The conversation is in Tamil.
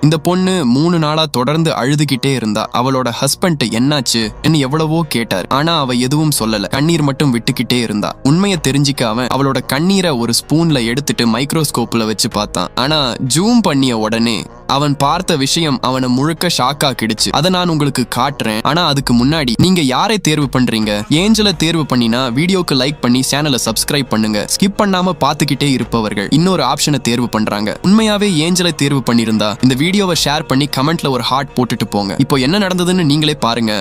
இந்த பொண்ணு 3 நாளா தொடர்ந்து அழுதுகிட்டே இருந்தா. அவளோட ஹஸ்பண்ட் என்னாச்சு எவ்வளவோ கேட்டார். ஆனா அவ எதுவும் சொல்லல. கண்ணீர் மட்டும் விட்டுக்கிட்டே இருந்தா. உண்மையை தெரிஞ்சிக்க அவன் அவளோட கண்ணீரை ஒரு ஸ்பூன்ல எடுத்துட்டு மைக்ரோஸ்கோப்ல வச்சு பார்த்தான். ஆனா ஜூம் பண்ணிய உடனே அவன் பார்த்த விஷயம் அவனை முழுக்க ஷாக் ஆக்கிடுச்சு. அதை நான் உங்களுக்கு காட்டுறேன். ஆனா அதுக்கு முன்னாடி நீங்க யாரை தேர்வு பண்றீங்க? ஏஞ்சலை தேர்வு பண்ணினா வீடியோக்கு லைக் பண்ணி சேனலை சப்ஸ்கிரைப் பண்ணுங்க. ஸ்கிப் பண்ணாம பாத்துக்கிட்டே இருப்பவர்கள் இன்னொரு ஆப்ஷனை தேர்வு பண்றாங்க. உண்மையாவே ஏஞ்சலை தேர்வு பண்ணிருந்தா இந்த வீடியோவை ஷேர் பண்ணி கமெண்ட்ல ஒரு ஹார்ட் போட்டுட்டு போங்க. இப்போ என்ன நடந்ததுன்னு நீங்களே பாருங்க.